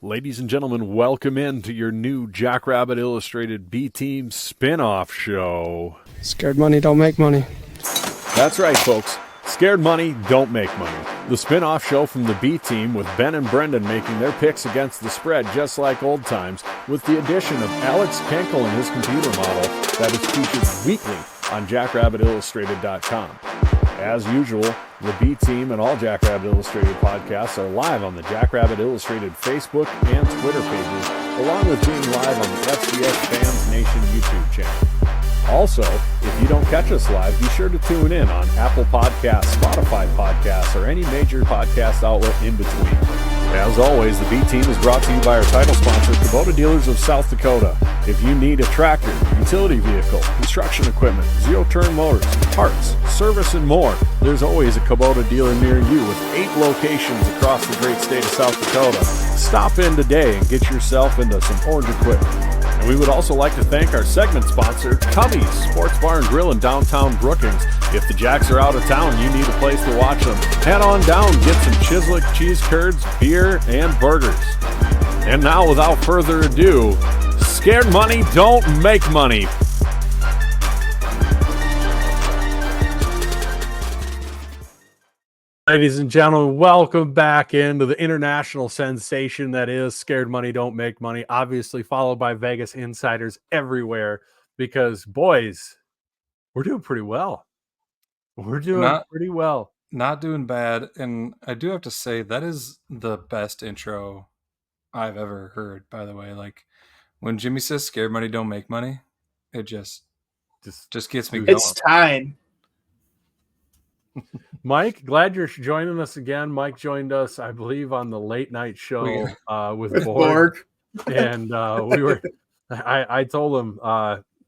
Ladies and gentlemen, welcome in to your new Jackrabbit Illustrated B-Team spin-off show. Scared money don't make money. That's right, folks. Scared money don't make money. The spin-off show from the B-Team with Ben and Brendan making their picks against the spread just like old times, with the addition of Alex Kenkel and his computer model that is featured weekly on JackrabbitIllustrated.com. As usual, the B-Team and all Jackrabbit Illustrated podcasts are live on the Jackrabbit Illustrated Facebook and Twitter pages, along with being live on the FCS Fans Nation YouTube channel. Also, if you don't catch us live, be sure to tune in on Apple Podcasts, Spotify Podcasts, or any major podcast outlet in between. As always, the B-Team is brought to you by our title sponsor, Kubota Dealers of South Dakota. If you need a tractor, utility vehicle, construction equipment, zero-turn motors, parts, service, and more, there's always a Kubota dealer near you with 8 locations across the great state of South Dakota. Stop in today and get yourself into some orange equipment. And we would also like to thank our segment sponsor, Cubby's Sports Bar and Grill in downtown Brookings. If the Jacks are out of town and you need a place to watch them, head on down, get some Chislick cheese curds, beer, and burgers. And now, without further ado, scared money don't make money. Ladies and gentlemen, welcome back into the international sensation that is Scared Money Don't Make Money, obviously followed by Vegas insiders everywhere because, boys, we're doing pretty well. We're doing pretty well. Not doing bad, and I do have to say that is the best intro I've ever heard, by the way. Like, when Jimmy says Scared Money Don't Make Money, it just gets me going. It's time. Mike, glad you're joining us again. Mike joined us, I believe, on the late night show with Borg. And we were I told him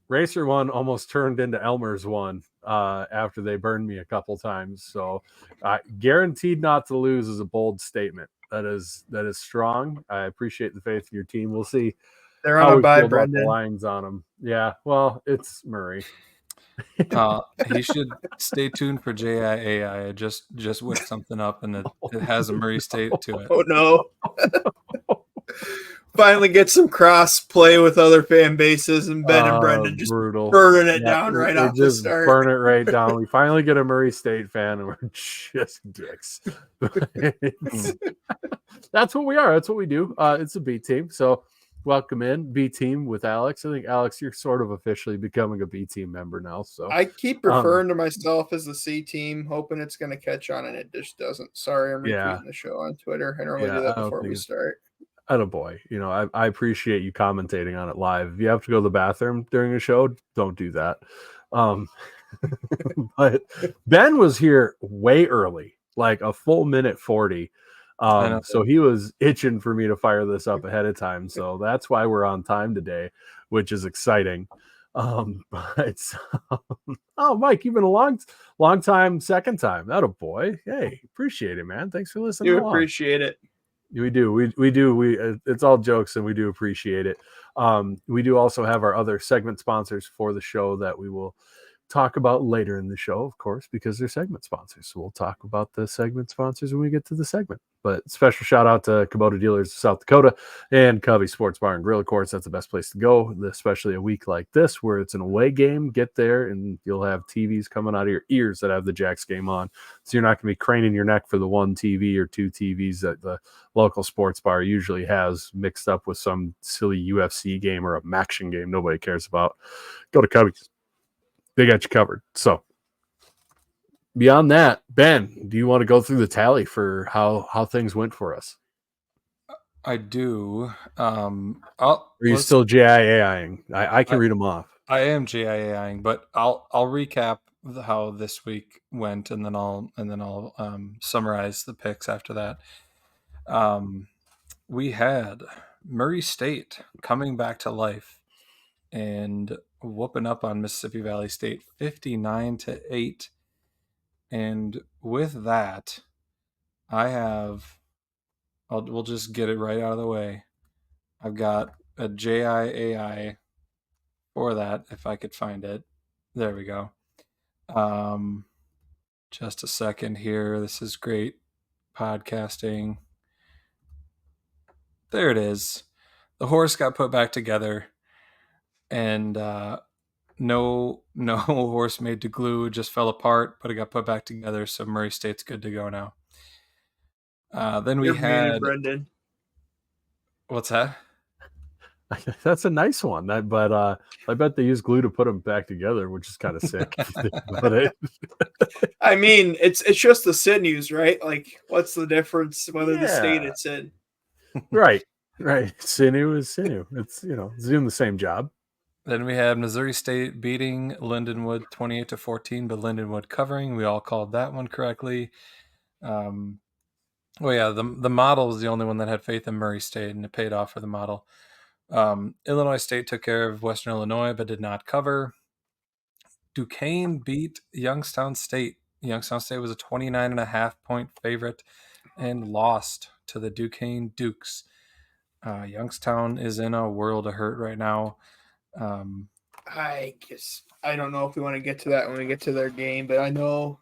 Racer 1 almost turned into Elmer's 1 after they burned me a couple times. So guaranteed not to lose is a bold statement. That is strong. I appreciate the faith in your team. We'll see. They're on a bye, Brendan. The lines on them. Yeah, well, it's Murray. He should stay tuned for JIAI. I just whipped something up, and it has a Murray State to it. Oh no! Finally get some cross play with other fan bases, and Ben and Brendan just burning it down right off the start. Burn it right down. We finally get a Murray State fan, and we're just dicks. That's what we are. That's what we do. It's a B team. So welcome in B team with Alex. I think Alex, you're sort of officially becoming a B team member now. So I keep referring to myself as the C team, hoping it's going to catch on, and it just doesn't. Sorry, I'm retweeting the show on Twitter. I normally do that before we start. Attaboy. You know, I appreciate you commentating on it live. If you have to go to the bathroom during a show, don't do that. But Ben was here way early, like a full minute 40. So he was itching for me to fire this up ahead of time. So that's why we're on time today, which is exciting. Oh, Mike, you've been a long time, second time. Attaboy. Hey, appreciate it, man. Thanks for listening. You appreciate it. We do. We do. It's all jokes, and we do appreciate it. We do also have our other segment sponsors for the show that we will talk about later in the show, of course, because they're segment sponsors. So we'll talk about the segment sponsors when we get to the segment. But special shout out to Kubota Dealers of South Dakota and Cubby Sports Bar and Grill. Of course, that's the best place to go, especially a week like this where it's an away game. Get there and you'll have TVs coming out of your ears that have the Jacks game on. So you're not going to be craning your neck for the one TV or two TVs that the local sports bar usually has mixed up with some silly UFC game or a Maction game nobody cares about. Go to Cubby's. They got you covered. So beyond that, Ben, do you want to go through the tally for how things went for us? I do. Are you still JIAing? I can read them off. I am JIAing, but I'll recap how this week went, and then I'll summarize the picks after that. We had Murray State coming back to life and whooping up on Mississippi Valley State 59-8. And with that, we'll just get it right out of the way. I've got a JIAI for that, if I could find it. There we go. Just a second here. This is great podcasting. There it is. The horse got put back together, and no horse made to glue. It just fell apart, but it got put back together. So Murray State's good to go now. Then we You're muted, had Brendan. What's that? That's a nice one. But I bet they use glue to put them back together, which is kind of sick. If you think about it. I mean, it's just the sinews, right? Like, what's the difference whether the state it's in? Right. Sinew is sinew. It's it's doing the same job. Then we had Missouri State beating Lindenwood 28-14, but Lindenwood covering. We all called that one correctly. The model was the only one that had faith in Murray State, and it paid off for the model. Illinois State took care of Western Illinois, but did not cover. Duquesne beat Youngstown State. Youngstown State was a 29.5-point favorite and lost to the Duquesne Dukes. Youngstown is in a world of hurt right now. I don't know if we want to get to that when we get to their game, but I know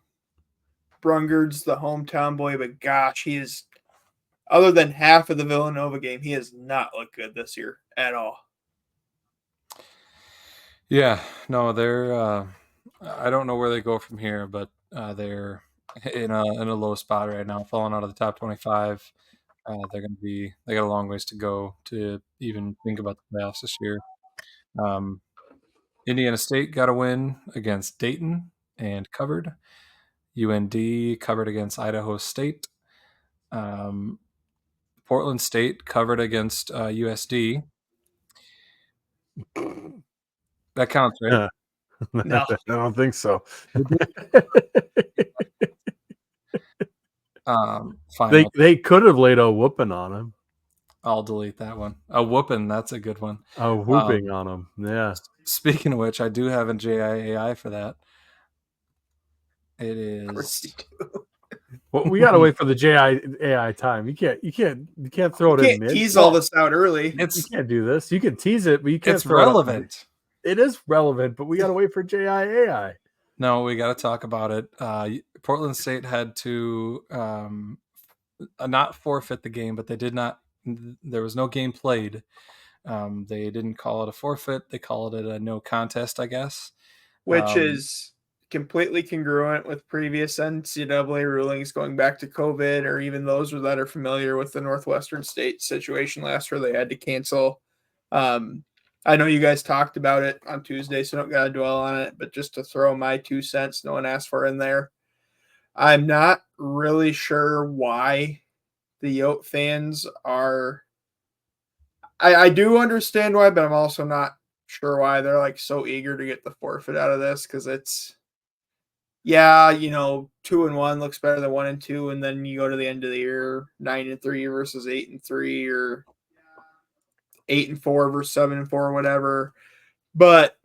Brungard's the hometown boy, but gosh, he is, other than half of the Villanova game, he has not looked good this year at all. Yeah, no, they're I don't know where they go from here, but they're in a low spot right now, falling out of the top 25. They got a long ways to go to even think about the playoffs this year. Indiana State got a win against Dayton and covered. UND covered against Idaho State. Portland State covered against USD. That counts, right? No. I don't think so. They could have laid a whooping on him. I'll delete that one. A whooping, that's a good one. A whooping on him. Yeah. Speaking of which, I do have a JIAI for that. It is. Well, we gotta wait for the JIAI time. You can't throw it in mid. Tease all this out early. You can't do this. You can tease it, but you can't. It's relevant. It is relevant, but we gotta wait for JIAI. No, we got to talk about it. Portland State had to not forfeit the game, but they did not. There was no game played. They didn't call it a forfeit. They called it a no contest, I guess. Which is completely congruent with previous NCAA rulings going back to COVID, or even those that are familiar with the Northwestern State situation last year. They had to cancel. I know you guys talked about it on Tuesday, so don't got to dwell on it, but just to throw my 2 cents no one asked for in there. I'm not really sure why the Yote fans are – I do understand why, but I'm also not sure why they're like so eager to get the forfeit out of this, because it's – 2-1 looks better than 1-2, and then you go to the end of the year 9-3 versus 8-3, or 8-4 versus 7-4, or whatever. But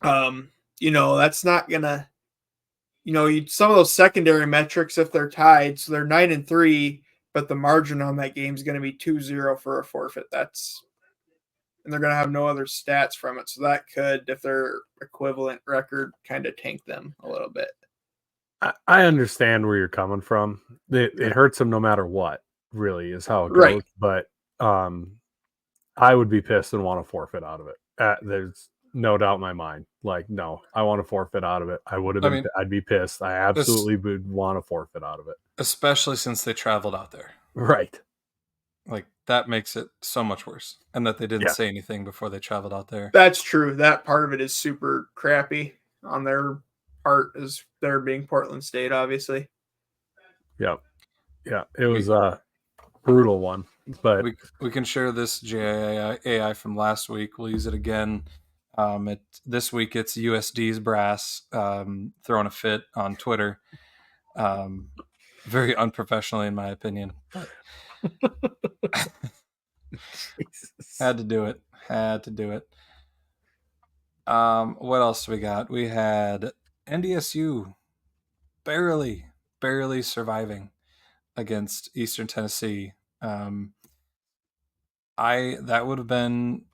that's not gonna, some of those secondary metrics, if they're tied, so they're 9-3, but the margin on that game is going to be 2-0 for a forfeit. And they're going to have no other stats from it. So that could, if they're equivalent record, kind of tank them a little bit. I understand where you're coming from. It hurts them no matter what, really, is how it goes. Right. But I would be pissed and want to forfeit out of it. There's no doubt in my mind. Like, no, I want to forfeit out of it. I'd be pissed. I absolutely would want to forfeit out of it. Especially since they traveled out there. Right. Like, that makes it so much worse. And that they didn't say anything before they traveled out there. That's true. That part of it is super crappy on their part, as they're being Portland State, obviously. Yep. Yeah, it was a brutal one. But we can share this JIAI from last week. We'll use it again. This week it's USD's brass throwing a fit on Twitter. Very unprofessionally, in my opinion. Had to do it. What else do we got? We had NDSU barely surviving against Eastern Tennessee. That would have been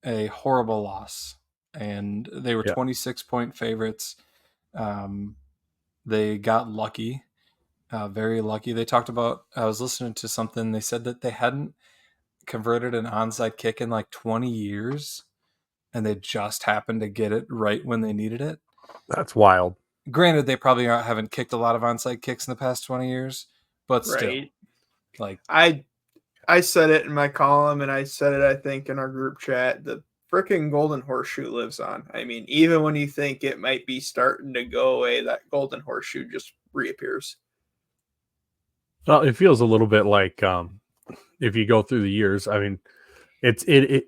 a horrible loss, and they were 26-point favorites. They got lucky, very lucky. They talked about, I was listening to something, they said that they hadn't converted an onside kick in like 20 years, and they just happened to get it right when they needed it. That's wild. Granted, they probably haven't kicked a lot of onside kicks in the past 20 years, but still, Right. like I said it in my column, and I said it, I think, in our group chat. The freaking golden horseshoe lives on. I mean, even when you think it might be starting to go away, that golden horseshoe just reappears. Well, it feels a little bit like if you go through the years. I mean, it.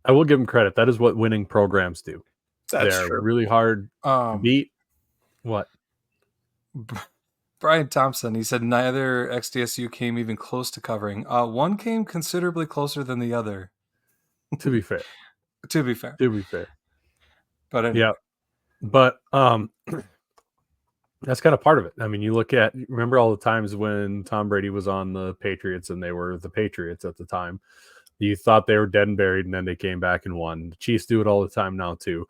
I will give them credit. That is what winning programs do. That's They're true. really hard to beat. What? Brian Thompson, he said neither XDSU came even close to covering. One came considerably closer than the other. To be fair. To be fair. But anyway. yeah. But that's kind of part of it. I mean, you look at, remember all the times when Tom Brady was on the Patriots and they were the Patriots at the time. You thought they were dead and buried, and then they came back and won. The Chiefs do it all the time now too.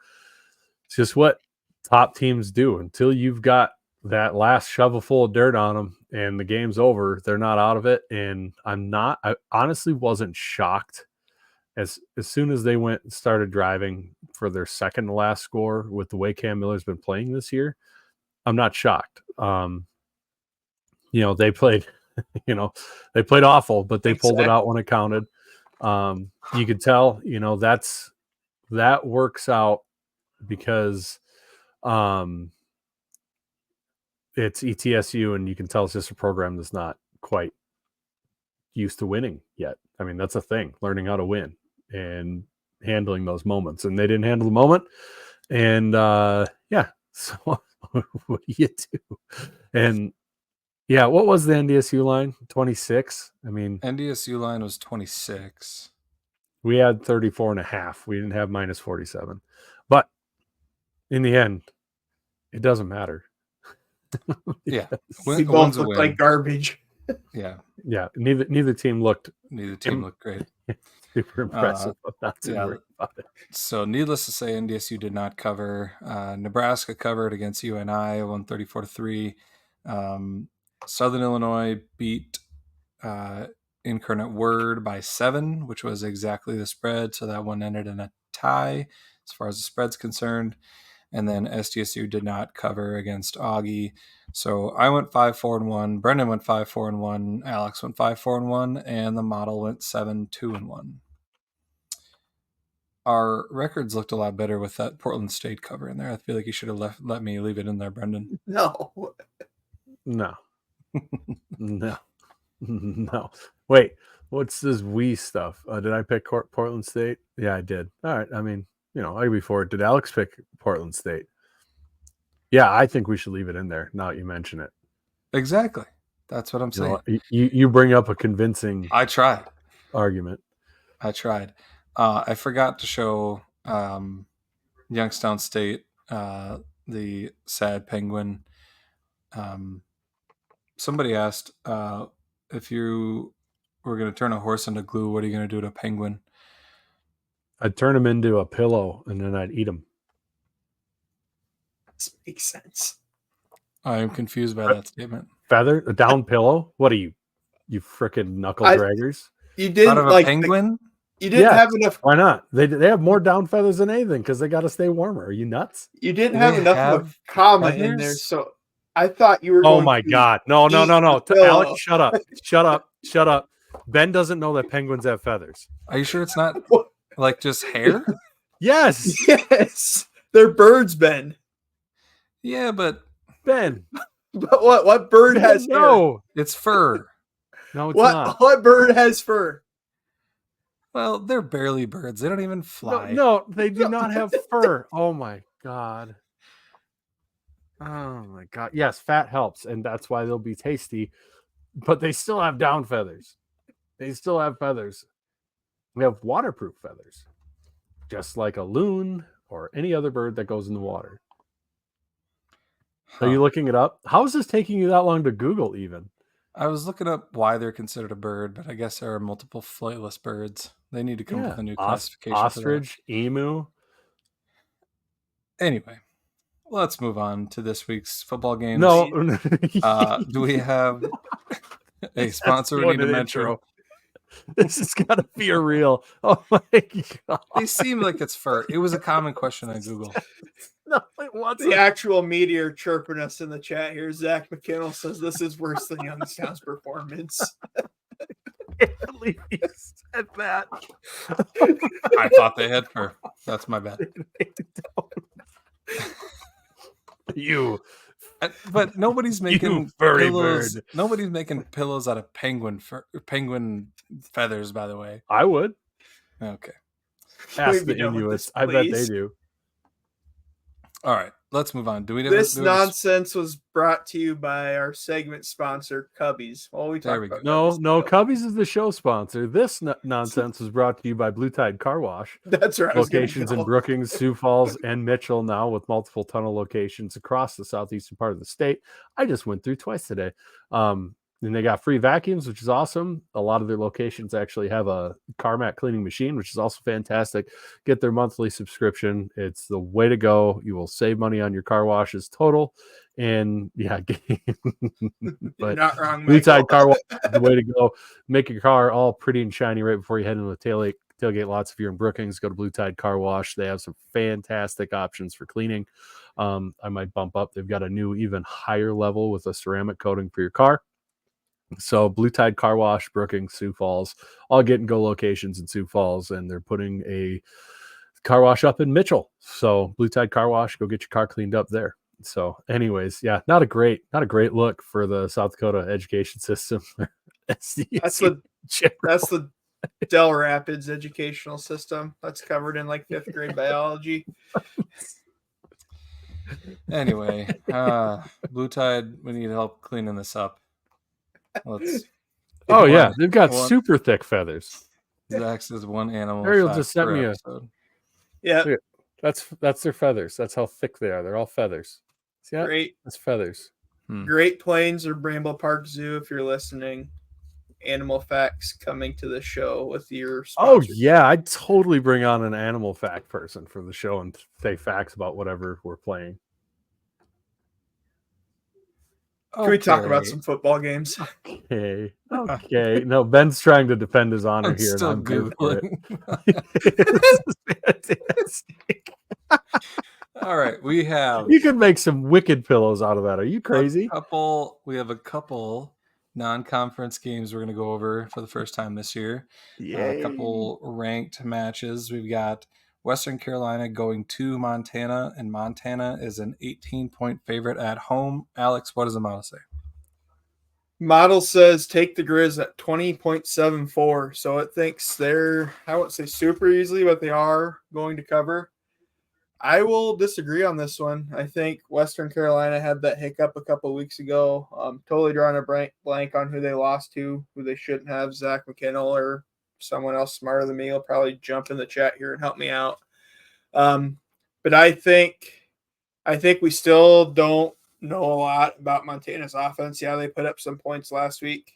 It's just what top teams do. Until you've got that last shovel full of dirt on them and the game's over, they're not out of it. And I honestly wasn't shocked as soon as they went and started driving for their second to last score with the way Cam Miller's been playing this year. I'm not shocked. They played, they played awful, but they pulled it out when it counted. You could tell, that works out because it's ETSU, and you can tell it's just a program that's not quite used to winning yet. I mean, that's a thing, learning how to win and handling those moments. And they didn't handle the moment. And so what do you do? And yeah, what was the NDSU line? 26. I mean, NDSU line was 26. We had 34.5. We didn't have minus 47. But in the end, it doesn't matter. Yeah. We both looked like garbage. Yeah. Yeah. Neither team looked great. Super impressive. Not too worried about it. So needless to say, NDSU did not cover. Nebraska covered against UNI, 134-3. Southern Illinois beat Incarnate Word by 7, which was exactly the spread. So that one ended in a tie as far as the spread's concerned. And then SDSU did not cover against Augie. So I went 5-4-1. Brendan went 5-4-1. Alex went 5-4-1. And the model went 7-2-1. Our records looked a lot better with that Portland State cover in there. I feel like you should have let me leave it in there, Brendan. No. Wait, what's this we stuff? Did I pick Portland State? Yeah, I did. All right. I mean, I could be for it. Did Alex pick Portland State? Yeah, I think we should leave it in there now that you mention it. Exactly. That's what I'm saying. You bring up a convincing I tried. argument. I tried. I forgot to show Youngstown State the sad penguin. Somebody asked if you were going to turn a horse into glue, what are you going to do to a penguin? I'd turn him into a pillow and then I'd eat him. This makes sense. I am confused by that statement. A down pillow? What are you frickin' knuckle draggers? You didn't out of a penguin? You didn't have enough. Why not? They have more down feathers than anything because they got to stay warmer. Are you nuts? You didn't have enough of a comment in there, so I thought you were. Oh my god! No! Alex, shut up! Ben doesn't know that penguins have feathers. Are you sure it's not like just hair? Yes. They're birds, Ben. Yeah, but Ben. But what bird has hair? It's fur. No, it's not. What bird has fur? Well, they're barely birds. They don't even fly. No, they do not have fur. Oh my god. Oh my god. Yes, fat helps, and that's why they'll be tasty. But they still have down feathers. They still have feathers. We have waterproof feathers, just like a loon or any other bird that goes in the water. Are you looking it up? How is this taking you that long to Google even? I was looking up why they're considered a bird, but I guess there are multiple flightless birds. They need to come up with a new classification. Ostrich, emu. Anyway, let's move on to this week's football games. No. Do we have a sponsor we need to mention? This has got to be a real. Oh my god! They seem like it's fur. It was a common question on Google. No, it wasn't. The actual meteor chirping us in the chat here. Zach McKinnell says this is worse than Youngstown's performance. I can't believe he said that. I thought they had fur. That's my bad. You. But nobody's making You furry pillows. bird. Nobody's making pillows out of penguin feathers. By the way, I would okay. ask we the be done with Inuits. this, I bet they please? do. All right, let's move on. Do we? This do we have a- nonsense was brought to you by our segment sponsor, Cubbies. Well, we There talked we about No, Cubbies. no. Cubbies is the show sponsor. This nonsense was brought to you by Blue Tide Car Wash. That's where I was gonna Locations in go. Brookings, Sioux Falls, and Mitchell now with multiple tunnel locations across the southeastern part of the state. I just went through twice today. And they got free vacuums, which is awesome. A lot of their locations actually have a car mat cleaning machine, which is also fantastic. Get their monthly subscription. It's the way to go. You will save money on your car washes total. And yeah, but Not wrong, Blue Tide Michael. Car Wash is the way to go. Make your car all pretty and shiny right before you head into the tailgate lots. If you're in Brookings, go to Blue Tide Car Wash. They have some fantastic options for cleaning. I might bump up. They've got a new, even higher level with a ceramic coating for your car. So Blue Tide Car Wash, Brookings, Sioux Falls, all get and go locations in Sioux Falls, and they're putting a car wash up in Mitchell. So Blue Tide Car Wash, go get your car cleaned up there. So anyways, yeah, not a great look for the South Dakota education system. That's the Del Rapids educational system. That's covered in like 5th grade biology. Anyway, Blue Tide, we need help cleaning this up. Let's. Oh yeah, they've got super thick feathers. Zach says one animal. Ariel just sent me episode. Yeah, that's their feathers. That's how thick they are. They're all feathers. See that? great. That's feathers. Great Plains or Bramble Park Zoo, if you're listening. Animal facts coming to the show with your sponsors. Oh yeah, I'd totally bring on an animal fact person for the show and say facts about whatever we're playing. Can we talk about some football games? Okay. No, Ben's trying to defend his honor I'm here. still and I'm good for it. Googling. Fantastic. All right, we have. You could make some wicked pillows out of that. Are you crazy? We have a couple non-conference games we're going to go over for the first time this year. A couple ranked matches. We've got Western Carolina going to Montana, and Montana is an 18-point favorite at home. Alex, what does the model say? Model says take the Grizz at 20.74. So it thinks they're, I won't say super easily, but they are going to cover. I will disagree on this one. I think Western Carolina had that hiccup a couple of weeks ago. Totally drawing a blank on who they lost to, who they shouldn't have. Zach McKinnell or someone else smarter than me will probably jump in the chat here and help me out. But I think we still don't know a lot about Montana's offense. Yeah, they put up some points last week.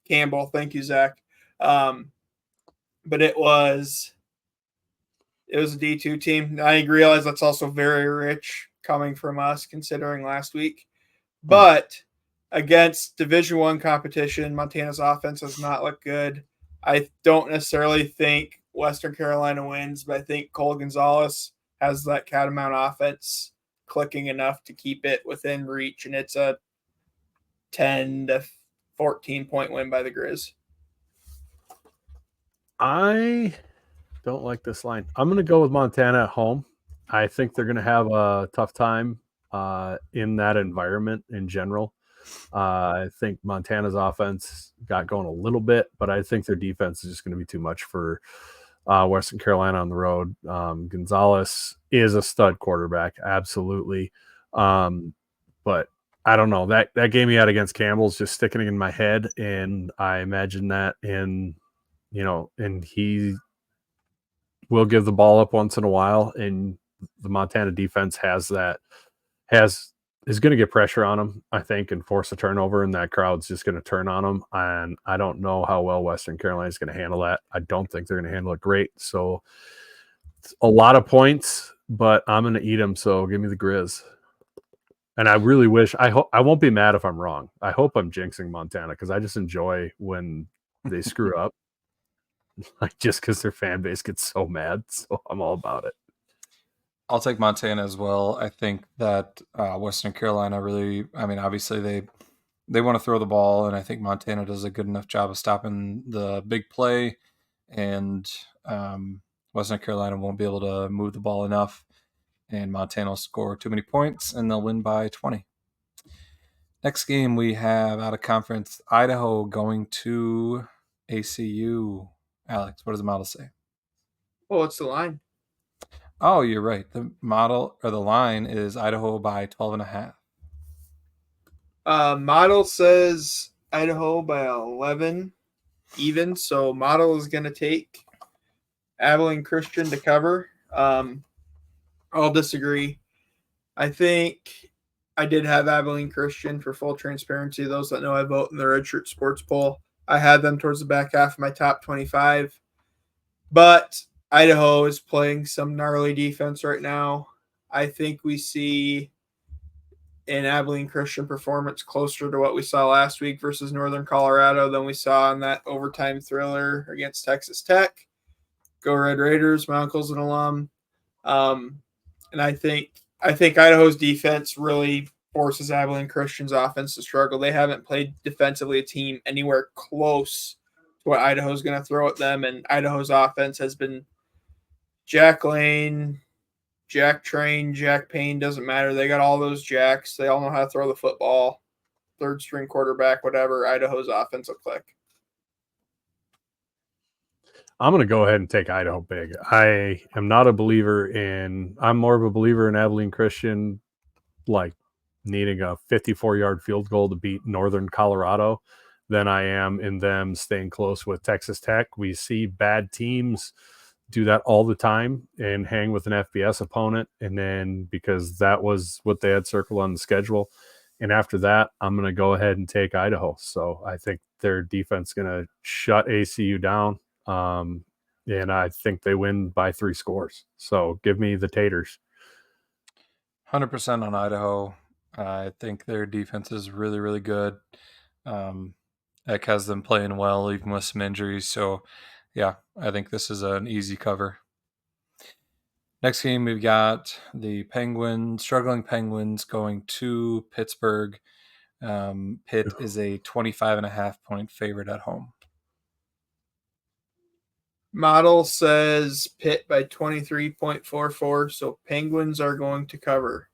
Campbell, thank you, Zach. But it was a D2 team. I realize that's also very rich coming from us considering last week. But against Division I competition, Montana's offense does not look good. I don't necessarily think Western Carolina wins, but I think Cole Gonzalez has that Catamount offense clicking enough to keep it within reach, and it's a 10 to 14-point win by the Grizz. I don't like this line. I'm going to go with Montana at home. I think they're going to have a tough time in that environment in general. I think Montana's offense got going a little bit, but I think their defense is just going to be too much for Western Carolina on the road. Gonzalez is a stud quarterback, absolutely. But I don't know. That game he had against Campbell's just sticking in my head, and I imagine that and he will give the ball up once in a while, and the Montana defense is going to get pressure on them, I think, and force a turnover, and that crowd's just going to turn on them. And I don't know how well Western Carolina is going to handle that. I don't think they're going to handle it great. So it's a lot of points, but I'm going to eat them. So give me the Grizz. And I really wish I won't be mad if I'm wrong. I hope I'm jinxing Montana because I just enjoy when they screw up. like just because their fan base gets so mad. So I'm all about it. I'll take Montana as well. I think that Western Carolina really, I mean, obviously they want to throw the ball, and I think Montana does a good enough job of stopping the big play, and Western Carolina won't be able to move the ball enough, and Montana will score too many points, and they'll win by 20. Next game we have out of conference Idaho going to ACU. Alex, what does the model say? Oh, what's the line? Oh, you're right. The model or the line is Idaho by 12.5. Model says Idaho by 11 even. So model is going to take Abilene Christian to cover. I'll disagree. I think I did have Abilene Christian for full transparency. Those that know I vote in the Redshirt Sports Poll. I had them towards the back half of my top 25. But Idaho is playing some gnarly defense right now. I think we see an Abilene Christian performance closer to what we saw last week versus Northern Colorado than we saw in that overtime thriller against Texas Tech. Go Red Raiders! My uncle's an alum, and I think Idaho's defense really forces Abilene Christian's offense to struggle. They haven't played defensively a team anywhere close to what Idaho's going to throw at them, and Idaho's offense has been Jack Lane, Jack Train, Jack Payne, doesn't matter. They got all those jacks. They all know how to throw the football. Third string quarterback, whatever. Idaho's offense will click. I'm going to go ahead and take Idaho big. I am not a believer I'm more of a believer in Abilene Christian, like needing a 54-yard field goal to beat Northern Colorado than I am in them staying close with Texas Tech. We see bad teams do that all the time and hang with an FBS opponent. And then because that was what they had circled on the schedule. And after that, I'm going to go ahead and take Idaho. So I think their defense is going to shut ACU down. And I think they win by 3 scores. So give me the Taters. 100% on Idaho. I think their defense is really, really good. Eck has them playing well, even with some injuries. So, yeah, I think this is an easy cover. Next game, we've got the struggling Penguins going to Pittsburgh. Pitt is a 25.5 point favorite at home. Model says Pitt by 23.44, so Penguins are going to cover.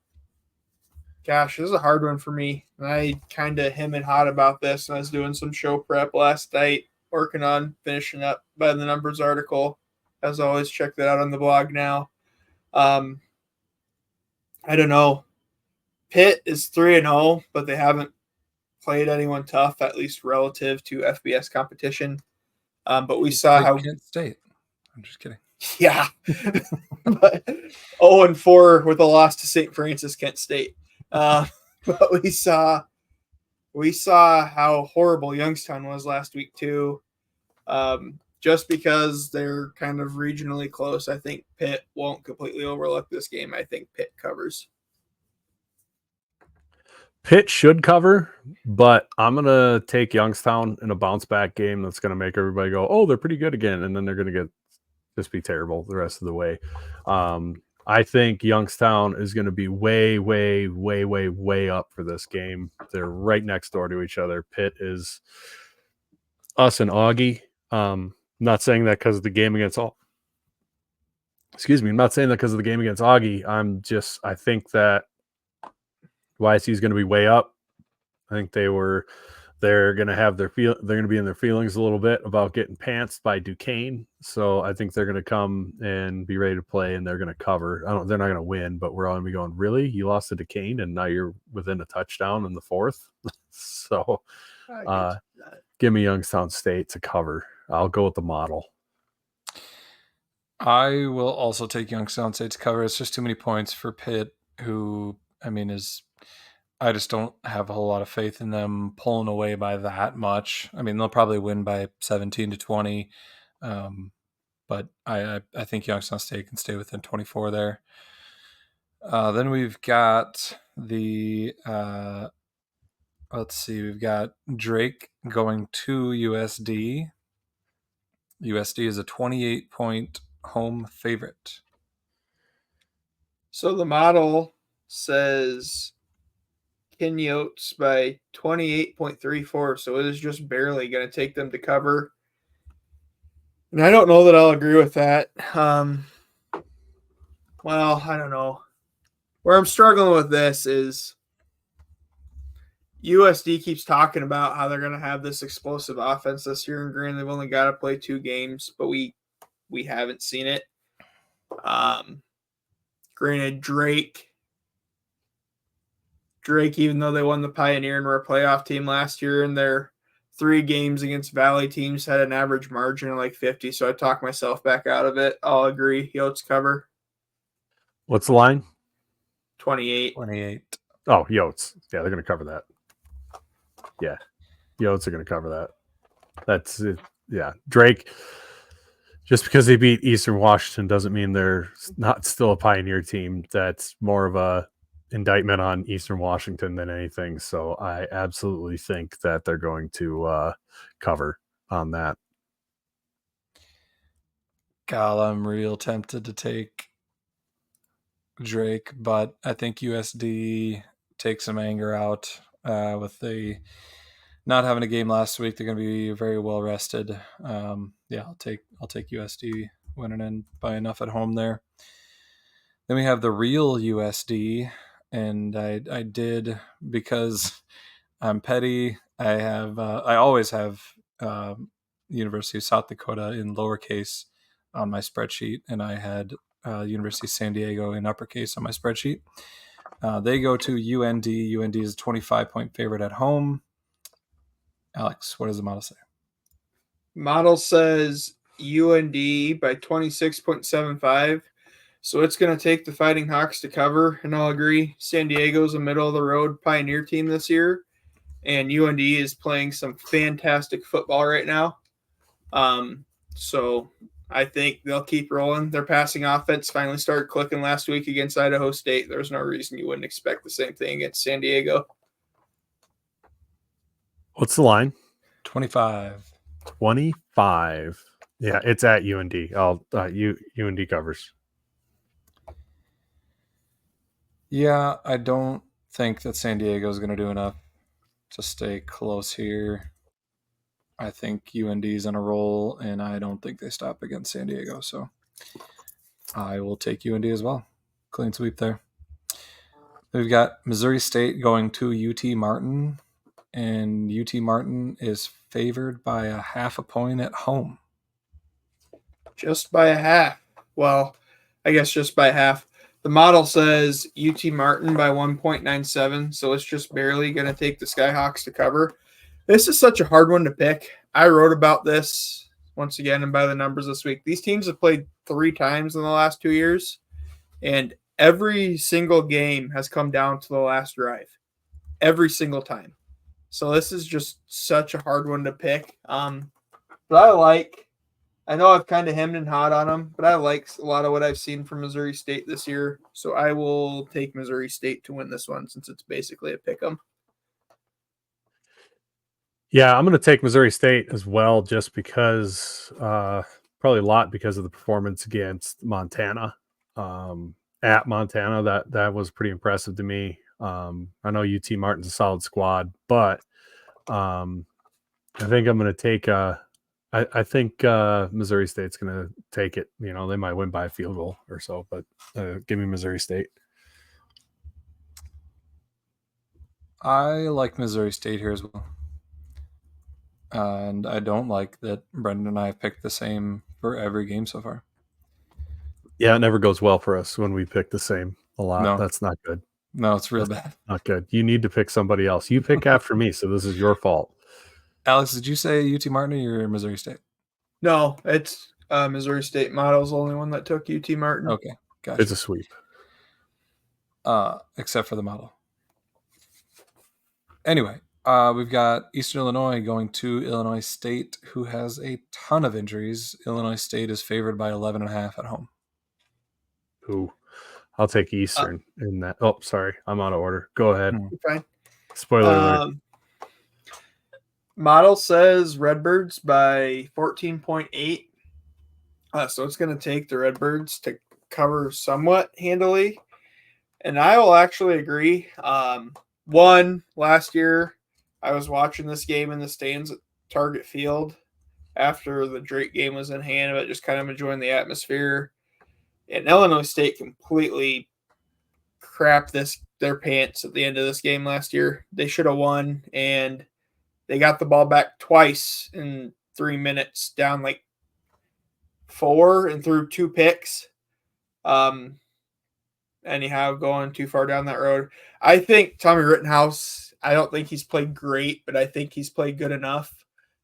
Gosh, this is a hard one for me. I kind of hem and hawed about this, and I was doing some show prep last night, working on finishing up by the numbers article. As always, check that out on the blog now. I don't know. Pitt is 3-0, but they haven't played anyone tough, at least relative to FBS competition. But we saw how Kent State. I'm just kidding. Yeah. But 0-4 with a loss to St. Francis Kent State. But we saw how horrible Youngstown was last week too. Just because they're kind of regionally close, I think Pitt won't completely overlook this game. I think Pitt covers. Pitt should cover, but I'm going to take Youngstown in a bounce back game that's going to make everybody go, oh, they're pretty good again. And then they're going to just be terrible the rest of the way. I think Youngstown is going to be way, way, way, way, way up for this game. They're right next door to each other. Pitt is us and Augie. Not saying that because of the game against I'm not saying that because of the game against Augie. I think that YSU is going to be way up. I think they're going to have they're going to be in their feelings a little bit about getting pantsed by Duquesne. So I think they're going to come and be ready to play, and they're going to cover. They're not going to win, but we're all going to be going, really? You lost to Duquesne, and now you're within a touchdown in the fourth? So give me Youngstown State to cover. I'll go with the model. I will also take Youngstown State to cover. It's just too many points for Pitt, who, I just don't have a whole lot of faith in them pulling away by that much. They'll probably win by 17-20. But I think Youngstown State can stay within 24 there. Then we've got we've got Drake going to USD. USD is a 28-point home favorite. So the model says Ken Yotes by 28.34, so it is just barely going to take them to cover. And I don't know that I'll agree with that. Well, I don't know. Where I'm struggling with this is USD keeps talking about how they're going to have this explosive offense this year, and granted, they've only got to play 2 games, but we haven't seen it. Granted, Drake, even though they won the Pioneer and were a playoff team last year, and their 3 games against Valley teams had an average margin of like 50, so I talked myself back out of it. I'll agree. Yotes cover. What's the line? 28. 28. Oh, Yotes. Yeah, they're going to cover that. Yeah, Yotes are going to cover that. That's it. Yeah, Drake. Just because they beat Eastern Washington doesn't mean they're not still a Pioneer team. That's more of a indictment on Eastern Washington than anything. So I absolutely think that they're going to cover on that. God, I'm real tempted to take Drake, but I think USD takes some anger out with the not having a game last week. They're going to be very well rested. I'll take USD winning in by enough at home there. Then we have the real USD, and I did, because I'm petty. I always have University of South Dakota in lowercase on my spreadsheet, and I had University of San Diego in uppercase on my spreadsheet. They go to UND. UND is a 25-point favorite at home. Alex, what does the model say? Model says UND by 26.75. So it's going to take the Fighting Hawks to cover, and I'll agree. San Diego's a middle-of-the-road Pioneer team this year, and UND is playing some fantastic football right now. So I think they'll keep rolling. Their passing offense finally started clicking last week against Idaho State. There's no reason you wouldn't expect the same thing against San Diego. What's the line? 25. 25. Yeah, it's at UND. UND covers. Yeah, I don't think that San Diego is going to do enough to stay close here. I think UND is on a roll, and I don't think they stop against San Diego. So I will take UND as well. Clean sweep there. We've got Missouri State going to UT Martin, and UT Martin is favored by a half a point at home. Just by a half. Well, I guess just by half. The model says UT Martin by 1.97, so it's just barely going to take the Skyhawks to cover. This is such a hard one to pick. I wrote about this once again and by the numbers this week. These teams have played 3 times in the last 2 years, and every single game has come down to the last drive. Every single time. So this is just such a hard one to pick. But I know I've kind of hemmed and hawed on them, but I like a lot of what I've seen from Missouri State this year. So I will take Missouri State to win this one since it's basically a pick 'em. Yeah, I'm going to take Missouri State as well, just because, probably a lot because of the performance against Montana. At Montana, that was pretty impressive to me. I know UT Martin's a solid squad, but I think I'm going to take. I think Missouri State's going to take it. You know, they might win by a field goal or so, but give me Missouri State. I like Missouri State here as well. And I don't like that Brendan and I have picked the same for every game so far. Yeah, it never goes well for us when we pick the same a lot. No. That's not good. No, it's real bad. Not good. You need to pick somebody else. You pick after me, so this is your fault. Alex, did you say UT Martin or your Missouri State? No, it's Missouri State. Model's the only one that took UT Martin. Okay, gotcha. It's a sweep. Except for the model. Anyway, we've got Eastern Illinois going to Illinois State, who has a ton of injuries. Illinois State is favored by 11.5 at home. Ooh, I'll take Eastern in that. Oh, sorry, I'm out of order. Go ahead. You're fine. Spoiler alert. Model says Redbirds by 14.8. So it's going to take the Redbirds to cover somewhat handily. And I will actually agree. Last year, I was watching this game in the stands at Target Field after the Drake game was in hand, but just kind of enjoying the atmosphere. And Illinois State completely crapped their pants at the end of this game last year. They should have won, and they got the ball back twice in 3 minutes, down like 4 and threw 2 picks. Anyhow, going too far down that road. I think Tommy Rittenhouse, I don't think he's played great, but I think he's played good enough.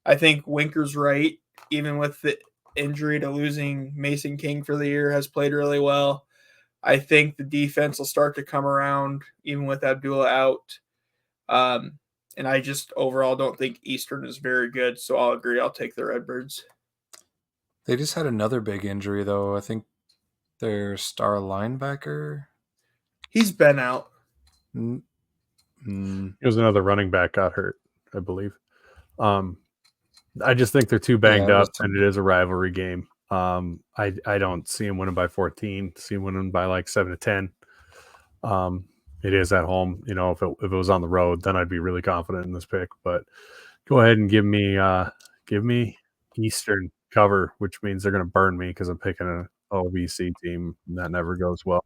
I think Winker's right, even with the injury to losing Mason King for the year, has played really well. I think the defense will start to come around, even with Abdullah out. And I just overall don't think Eastern is very good, so I'll agree. I'll take the Redbirds. They just had another big injury, though. I think their star linebacker. He's been out. It was another running back got hurt, I believe. I just think they're too banged up, and it is a rivalry game. I don't see him winning by 14. See him winning by like 7-10. It is at home. You know, if it was on the road, then I'd be really confident in this pick. But go ahead and give me Eastern cover, which means they're going to burn me because I'm picking an OVC team, and that never goes well.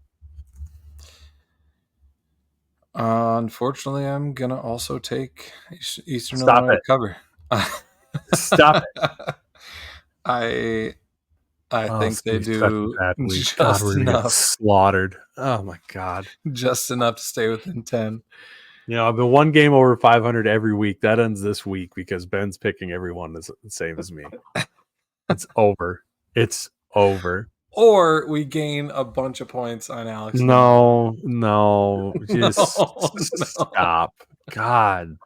Unfortunately, I'm gonna also take Eastern Stop Illinois it. cover. Stop it. I think they do just God, we're gonna enough. get slaughtered. Oh my God. Just enough to stay within 10. You know, I've been one game over 500 every week. That ends this week because Ben's picking everyone the same as me. It's over. It's over. Or we gain a bunch of points on Alex. No, just stop. God.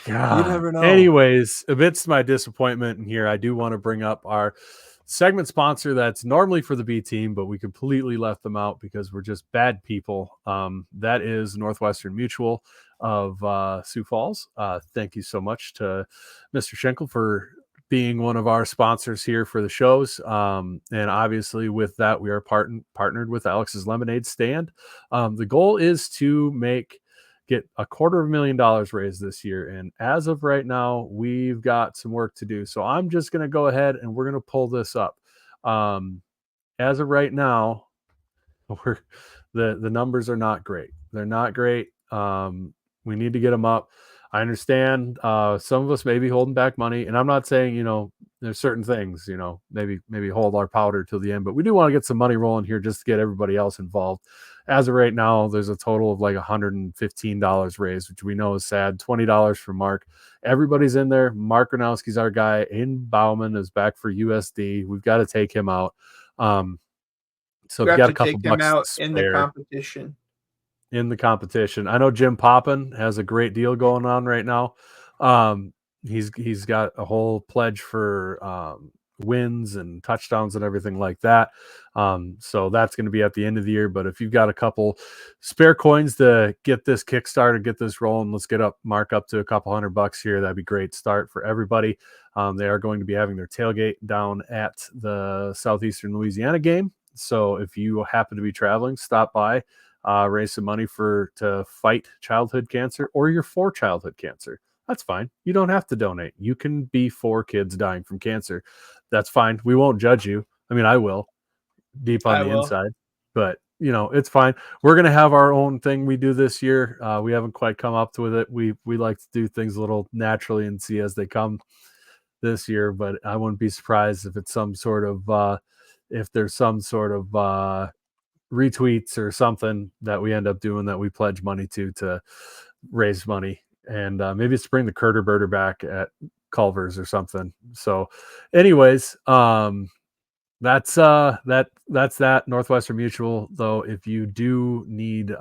You never know. Anyways, amidst my disappointment in here, I do want to bring up our segment sponsor that's normally for the B team, but we completely left them out because we're just bad people. That is Northwestern Mutual of Sioux Falls. Thank you so much to Mr. Kenkel for being one of our sponsors here for the shows. And obviously with that, we are partnered with Alex's Lemonade Stand. The goal is to get $250,000 raised this year. And as of right now, we've got some work to do. So I'm just going to go ahead and we're going to pull this up. As of right now, the numbers are not great. They're not great. We need to get them up. I understand some of us may be holding back money, and I'm not saying, you know, there's certain things, you know, maybe hold our powder till the end, but we do want to get some money rolling here just to get everybody else involved. As of right now, there's a total of like $115 raised, which we know is sad. $20 for Mark. Everybody's in there. Mark Gronowski's our guy. Aiden Bauman is back for USD. We've got to take him out. So we if you got a couple take him bucks out to in the competition. In the competition, I know Jim Poppin has a great deal going on right now. He's got a whole pledge for wins and touchdowns and everything like that. So that's going to be at the end of the year. But if you've got a couple spare coins to get this kickstarted, get this rolling, let's get Mark up to a couple $100 here. That'd be a great start for everybody. They are going to be having their tailgate down at the Southeastern Louisiana game. So if you happen to be traveling, stop by. Raise some money to fight childhood cancer, or you're for childhood cancer. That's fine. You don't have to donate. You can be for kids dying from cancer. That's fine. We won't judge you. I mean, I will deep on the inside, but you know, it's fine. We're going to have our own thing we do this year. We haven't quite come up with it. We like to do things a little naturally and see as they come this year, but I wouldn't be surprised if it's some sort of, if there's some sort of, retweets or something that we end up doing that we pledge money to raise money, and maybe it's bring the Curter Birder back at Culver's or something. So anyways, that's that. Northwestern Mutual, though, if you do need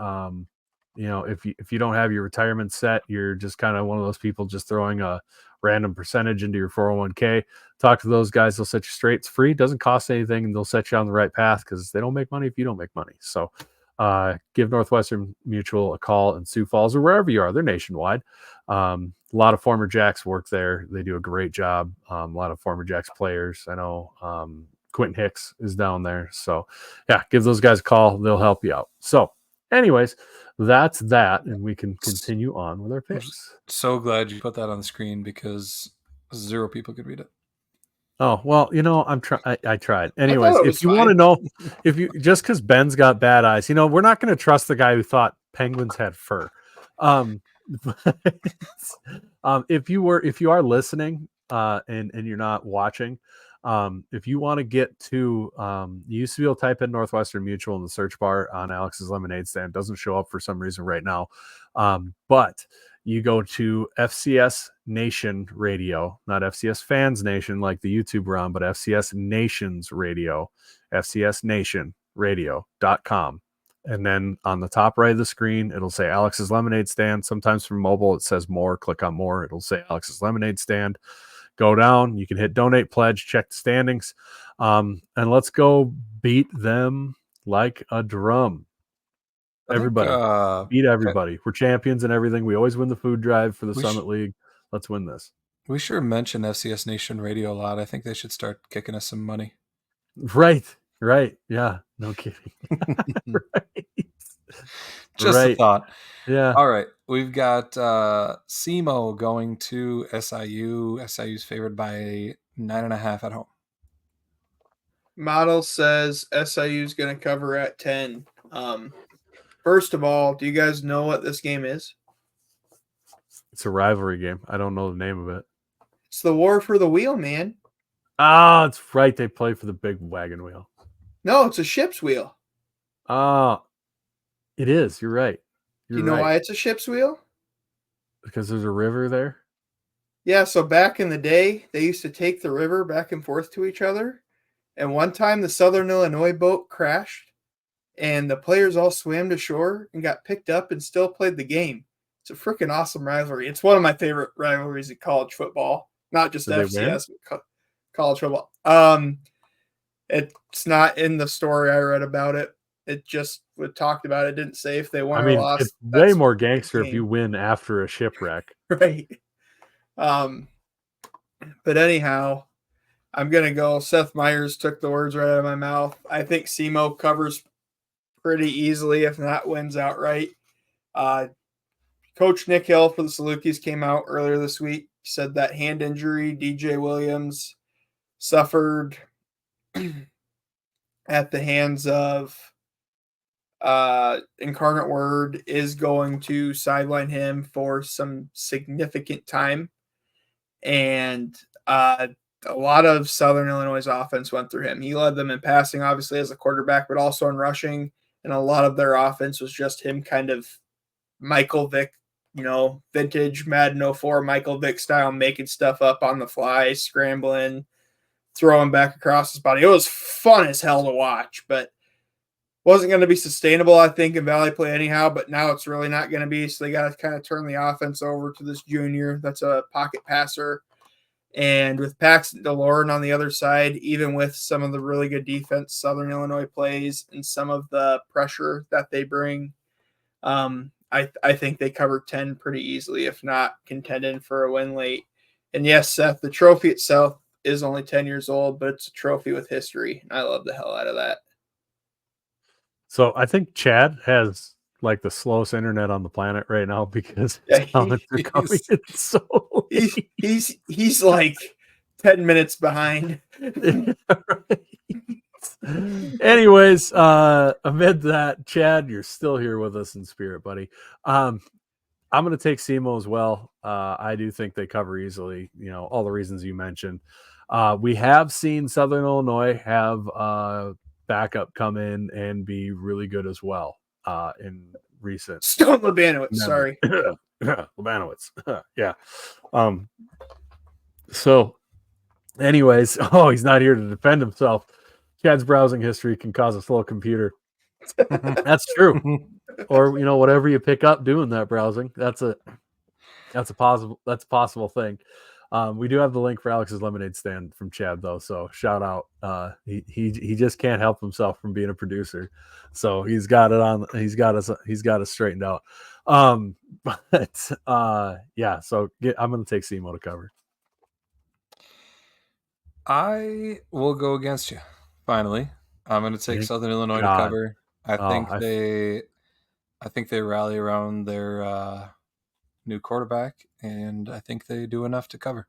you know, if you don't have your retirement set, you're just kind of one of those people just throwing a random percentage into your 401k, talk to those guys. They'll set you straight. It's free, doesn't cost anything, and they'll set you on the right path because they don't make money if you don't make money. So give Northwestern Mutual a call in Sioux Falls or wherever you are. They're nationwide. A lot of former Jacks work there. They do a great job. A lot of former Jacks players. I know Quentin Hicks is down there. So, yeah, give those guys a call. They'll help you out. So, anyways, that's that, and we can continue on with our picks. So glad you put that on the screen because 0 people could read it. Oh, well, I tried. Anyways, it was if you want to know, just because Ben's got bad eyes, we're not going to trust the guy who thought penguins had fur. If you are listening, and you're not watching, if you want to get to, you used to be able to type in Northwestern Mutual in the search bar on Alex's Lemonade Stand. It doesn't show up for some reason right now. But you go to FCS Nation Radio, not FCS Fans Nation like the YouTube we're on, but FCS Nations Radio, FCSNationRadio.com. And then on the top right of the screen, it'll say Alex's Lemonade Stand. Sometimes from mobile, it says more. Click on more. It'll say Alex's Lemonade Stand. Go down. You can hit donate, pledge, check the standings. And let's go beat them like a drum. Everybody, beat everybody. We're champions and everything. We always win the food drive for the Summit League. Let's win this. We sure mention FCS Nation Radio a lot. I think they should start kicking us some money. Right. Yeah, no kidding. Right. Just a thought. Yeah. All right. We've got SEMO going to SIU. SIU's favored by 9.5 at home. Model says SIU is going to cover at 10. First of all, do you guys know what this game is? It's a rivalry game. I don't know the name of it. It's the War for the Wheel, man. Ah, it's right. They play for the big wagon wheel. No, it's a ship's wheel. It is. You're right. Do you know why it's a ship's wheel? Because there's a river there? Yeah, so back in the day, they used to take the river back and forth to each other. And one time the Southern Illinois boat crashed. And the players all swam to shore and got picked up and still played the game. It's a freaking awesome rivalry. It's one of my favorite rivalries in college football, not just FCS, but college football. It's not in the story I read about it. It just talked about it. Didn't say if they won or lost. It's way more gangster if you win after a shipwreck. Right. But anyhow, I'm going to go. Seth Meyers took the words right out of my mouth. I think SEMO covers pretty easily, if not wins outright. Coach Nick Hill for the Salukis came out earlier this week, said that hand injury DJ Williams suffered at the hands of Incarnate Word is going to sideline him for some significant time. And a lot of Southern Illinois' offense went through him. He led them in passing, obviously, as a quarterback, but also in rushing. And a lot of their offense was just him kind of Michael Vick, vintage Madden 04 Michael Vick style, making stuff up on the fly, scrambling, throwing back across his body. It was fun as hell to watch, but wasn't going to be sustainable, I think, in Valley play anyhow, but now it's really not going to be. So they got to kind of turn the offense over to this junior that's a pocket passer. And with Paxton DeLorean on the other side, even with some of the really good defense Southern Illinois plays and some of the pressure that they bring, I think they covered 10 pretty easily, if not contending for a win late. And yes, Seth, the trophy itself is only 10 years old, but it's a trophy with history. And I love the hell out of that. So I think Chad has like the slowest internet on the planet right now because his comments are coming in so he's like 10 minutes behind. Anyways, amid that, Chad, you're still here with us in spirit, buddy. I'm going to take SEMO as well. I do think they cover easily, all the reasons you mentioned. We have seen Southern Illinois have backup come in and be really good as well in recent. Stone Labanowitz, sorry. Labanowitz. Yeah. So anyways, he's not here to defend himself. Chad's browsing history can cause a slow computer. That's true. Or whatever you pick up doing that browsing, that's a possible thing. We do have the link for Alex's lemonade stand from Chad though, so shout out. He just can't help himself from being a producer, so he's got it on. He's got us straightened out. But yeah. So I'm gonna take SEMO to cover. I will go against you. Finally, I'm going to take Southern Illinois to cover. I think they rally around their new quarterback, and I think they do enough to cover.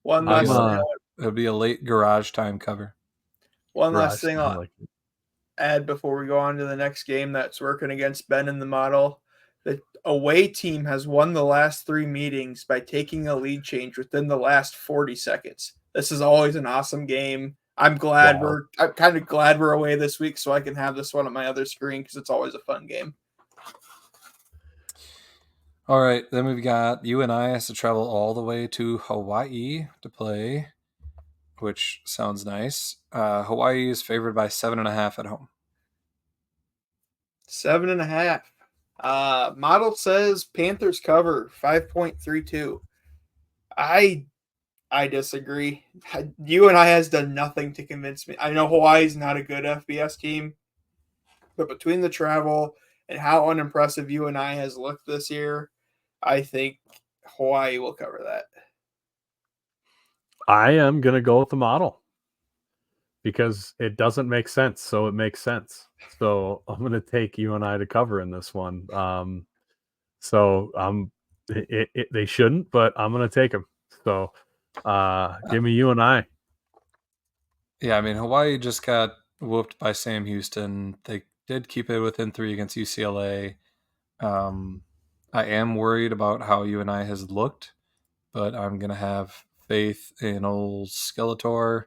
One last thing. It'll be a late garage time cover. One last thing I'll add before we go on to the next game that's working against Ben in the model. The away team has won the last 3 meetings by taking a lead change within the last 40 seconds. This is always an awesome game. I'm kind of glad we're away this week so I can have this one on my other screen because it's always a fun game. All right, then we've got UNI has to travel all the way to Hawaii to play, which sounds nice. Hawaii is favored by 7.5 at home. 7.5. Model says Panthers cover 5.32. I disagree. UNI has done nothing to convince me. I know Hawaii's not a good FBS team, but between the travel and how unimpressive UNI has looked this year, I think Hawaii will cover that. I am going to go with the model because it doesn't make sense. So it makes sense. So I'm going to take UNI to cover in this one. They shouldn't, but I'm going to take them. So give me UNI. Yeah, I mean, Hawaii just got whooped by Sam Houston. They did keep it within 3 against UCLA. I am worried about how UNI has looked, but I'm going to have faith in old Skeletor,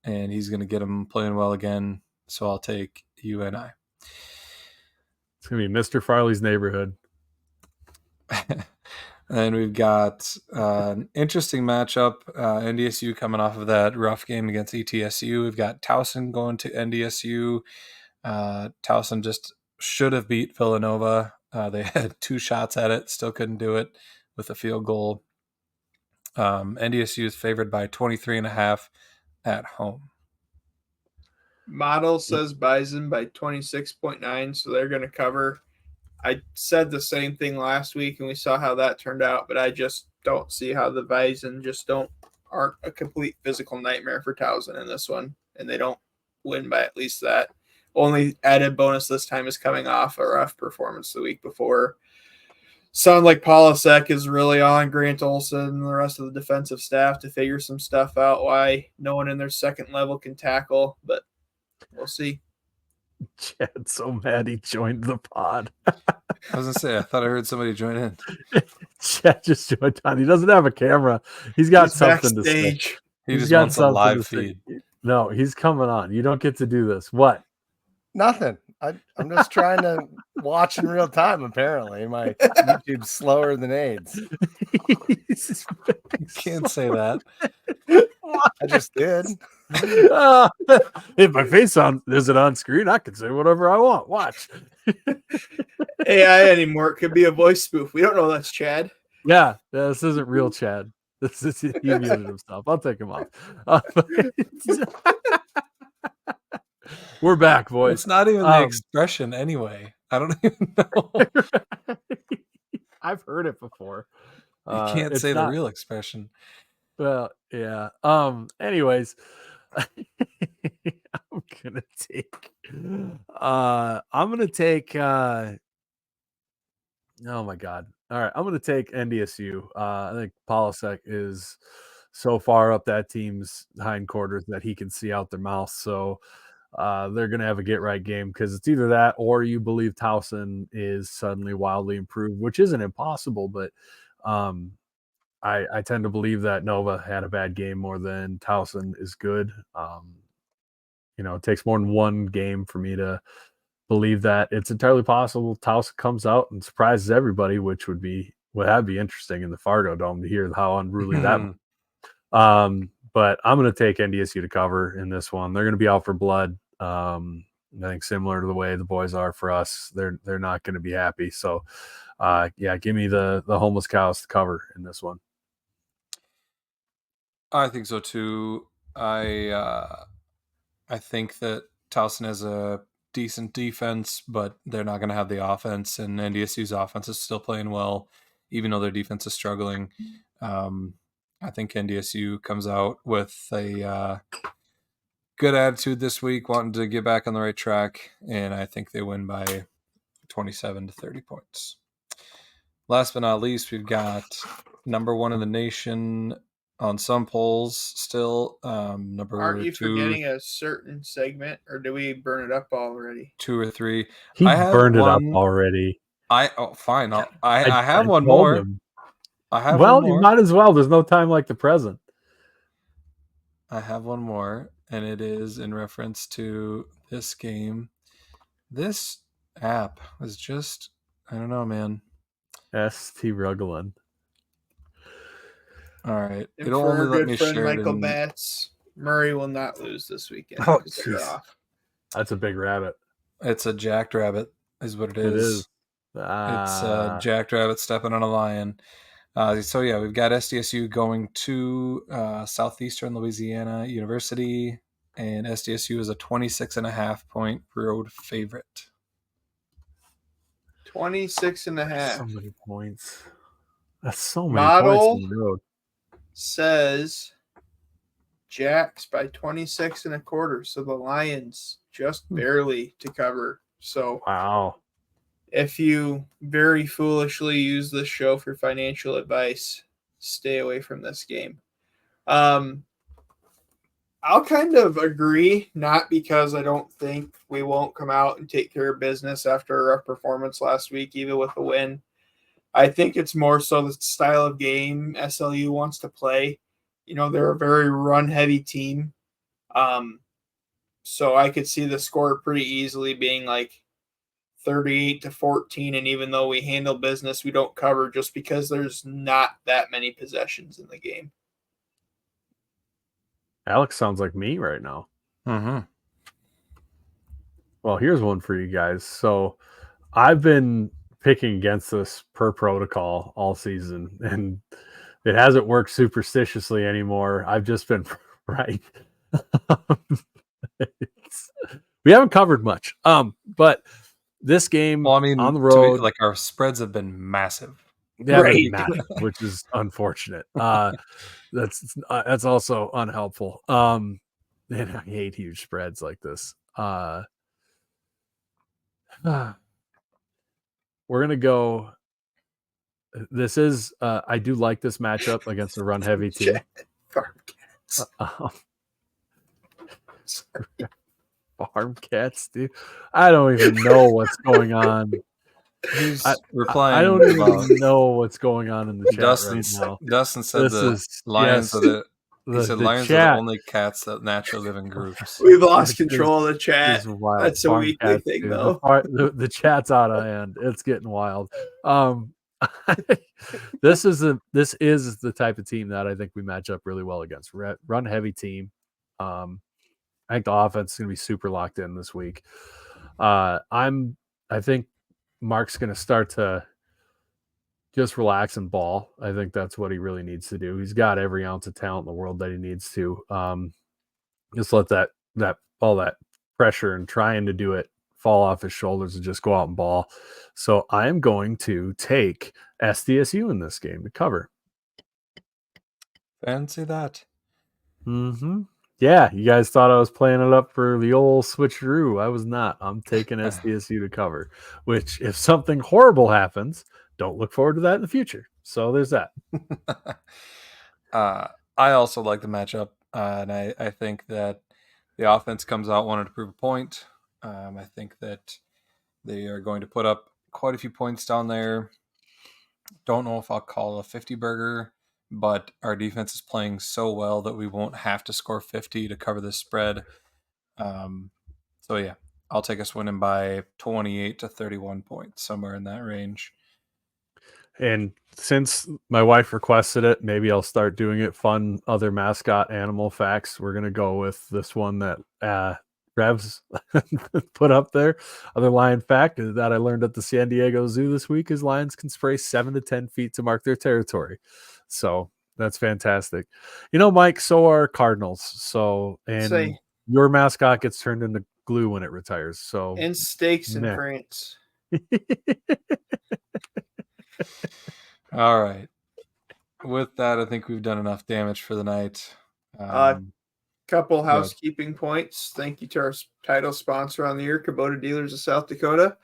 and he's going to get him playing well again. So I'll take UNI. It's going to be Mr. Farley's neighborhood. And we've got an interesting matchup. NDSU coming off of that rough game against ETSU. We've got Towson going to NDSU. Towson just should have beat Villanova. They had 2 shots at it, still couldn't do it with a field goal. NDSU is favored by 23.5 at home. Model says Bison by 26.9, so they're going to cover. I said the same thing last week, and we saw how that turned out, but I just don't see how the Bison aren't a complete physical nightmare for Towson in this one, and they don't win by at least that. Only added bonus this time is coming off a rough performance the week before. Sound like Polasek is really on Grant Olson and the rest of the defensive staff to figure some stuff out why no one in their second level can tackle, but we'll see. Chad's so mad he joined the pod. I was going to say, I thought I heard somebody join in. Chad just joined on. He doesn't have a camera. He's something backstage. to say. He just wants a live feed. No, he's coming on. You don't get to do this. What? Nothing. I'm just trying to watch in real time, apparently. My YouTube's slower than AIDS. You can't say that. I just did. If my face isn't on screen, I can say whatever I want. Watch. AI anymore. It could be a voice spoof. We don't know that's Chad. Yeah, this isn't real Chad. This is he muted himself. I'll take him off. We're back, boys. It's not even the expression anyway. I don't even know. I've heard it before. You can't say the real expression. Well, yeah. Anyways, I'm gonna take. Oh my god! All right, I'm gonna take NDSU. I think Polasek is so far up that team's hindquarters that he can see out their mouth. So they're gonna have a get right game because it's either that or you believe Towson is suddenly wildly improved, which isn't impossible, but I tend to believe that Nova had a bad game more than Towson is good. It takes more than one game for me to believe that. It's entirely possible Towson comes out and surprises everybody, which would be interesting in the Fargo Dome to hear how unruly that. But I'm going to take NDSU to cover in this one. They're going to be out for blood. I think similar to the way the boys are for us. They're not going to be happy. So, give me the homeless cows to cover in this one. I think so too. I think that Towson has a decent defense, but they're not going to have the offense, and NDSU's offense is still playing well, even though their defense is struggling. I think NDSU comes out with a good attitude this week, wanting to get back on the right track, and I think they win by 27 to 30 points. Last but not least, we've got number 1 in the nation on some polls still. Number Aren't you 2, forgetting a certain segment, or do we burn it up already? 2 or 3. He I have burned it up one. already. Fine. I have one told more. him. I have Well, one more. you might as well. There's no time like the present. I have one more, and it is in reference to this game. This app was just, I don't know, man. ST Rugglin. All right. And It'll for only our let good me friend share it Michael in... Batts, Murray will not lose this weekend. Oh, 'cause they're jeez. off. That's a big rabbit. It's a jackrabbit, is what it is. It is. It's a jackrabbit stepping on a lion. So yeah, we've got SDSU going to Southeastern Louisiana University, and SDSU is a 26.5 point road favorite. 26.5. So many points. That's so many Model points on the road. says Jacks by 26.25. So the Lions just barely to cover. So Wow. if you very foolishly use this show for financial advice, stay away from this game. I'll kind of agree, not because I don't think we won't come out and take care of business after our performance last week, even with a win. I think it's more so the style of game SLU wants to play. You know, they're a very run-heavy team. So I could see the score pretty easily being like 38-14, and even though we handle business, we don't cover just because there's not that many possessions in the game. Alex sounds like me right now. Mm-hmm. Well, here's one for you guys. So I've been picking against this per protocol all season, and it hasn't worked superstitiously anymore. I've just been right. We haven't covered much. But this game, Well, I mean, on the road, like our spreads have been massive. yeah, Right. which is unfortunate. That's also unhelpful. And I hate huge spreads like this. We're gonna go. This is I do like this matchup against a run heavy team. Farm cats, dude. I don't even know what's going on. He's replying. I don't even know what's going on in the chat right now. Dustin said lions are lions are the only cats that naturally live in groups. We've lost control of the chat. That's a Farm weekly cats, thing, dude. though. The chat's out of hand. It's getting wild. This is the type of team that I think we match up really well against. Run heavy team. I think the offense is going to be super locked in this week. I think Mark's going to start to just relax and ball. I think that's what he really needs to do. He's got every ounce of talent in the world that he needs to. Just let that all that pressure and trying to do it fall off his shoulders and just go out and ball. So I am going to take SDSU in this game to cover. Fancy that. Mm-hmm. Yeah, you guys thought I was playing it up for the old switcheroo. I was not. I'm taking SDSU to cover, which if something horrible happens, don't look forward to that in the future. So there's that. I also like the matchup, and I think that the offense comes out wanting to prove a point. I think that they are going to put up quite a few points down there. Don't know if I'll call a 50 burger, but our defense is playing so well that we won't have to score 50 to cover this spread. So yeah, I'll take us winning by 28 to 31 points, somewhere in that range. And since my wife requested it, maybe I'll start doing it. Fun other mascot animal facts. We're going to go with this one that Revs put up there. Other lion fact that I learned at the San Diego Zoo this week is lions can spray 7 to 10 feet to mark their territory. So That's fantastic. You know, Mike, so are Cardinals. So, and Say, your mascot gets turned into glue when it retires. So, and steaks in meh. France. All right. With that, I think we've done enough damage for the night. Couple Good. housekeeping points. Thank you to our title sponsor on the year, Kubota Dealers of South Dakota.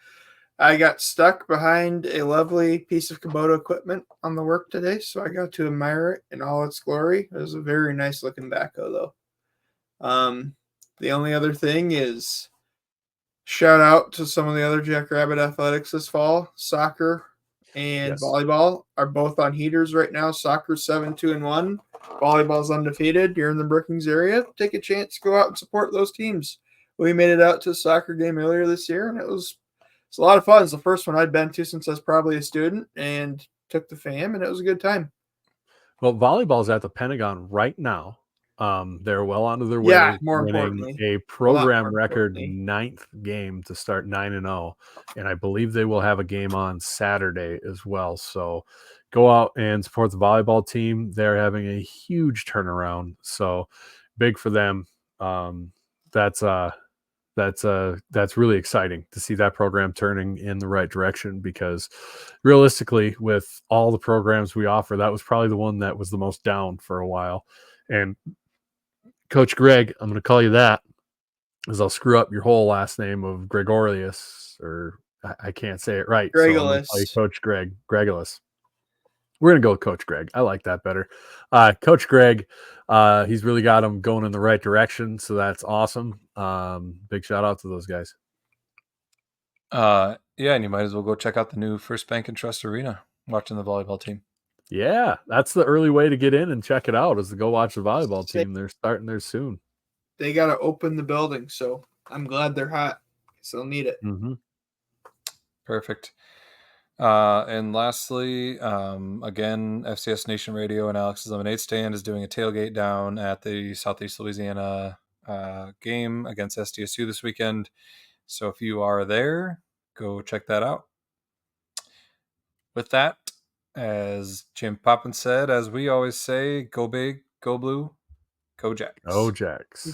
I got stuck behind a lovely piece of Kubota equipment on the work today, so I got to admire it in all its glory. It was a very nice looking backhoe, though. The only other thing is shout out to some of the other Jackrabbit athletics this fall. Soccer and volleyball are both on heaters right now. Soccer's 7-2-1. Volleyball's undefeated. You're in the Brookings area. Take a chance, go out and support those teams. We made it out to a soccer game earlier this year, and it's a lot of fun. It's the first one I'd been to since I was probably a student, and took the fam, and it was a good time. Well, volleyball's at the Pentagon right now. They're well onto their way Yeah, to more winning importantly. a program record 9th game to start 9-0, and I believe they will have a game on Saturday as well. So go out and support the volleyball team. They're having a huge turnaround, so big for them. That's really exciting to see that program turning in the right direction, because realistically, with all the programs we offer, that was probably the one that was the most down for a while. And Coach Greg, I'm going to call you that, as I'll screw up your whole last name of Gregorius, or I can't say it right. So I'm going to call you Coach Greg, Gregulus. We're going to go with Coach Greg. I like that better. Coach Greg, he's really got him going in the right direction, so that's awesome. Big shout out to those guys. Yeah, and you might as well go check out the new First Bank and Trust Arena, watching the volleyball team. Yeah, that's the early way to get in and check it out, is to go watch the volleyball team. They're starting there soon. They got to open the building, so I'm glad they're hot, so they'll need it. Mm-hmm. Perfect. And lastly, again, FCS Nation Radio and Alex's Lemonade Stand is doing a tailgate down at the Southeast Louisiana game against SDSU this weekend. So if you are there, go check that out. With that, as Jim Poppin said, as we always say, go big, go blue, go Jacks. Go Jacks.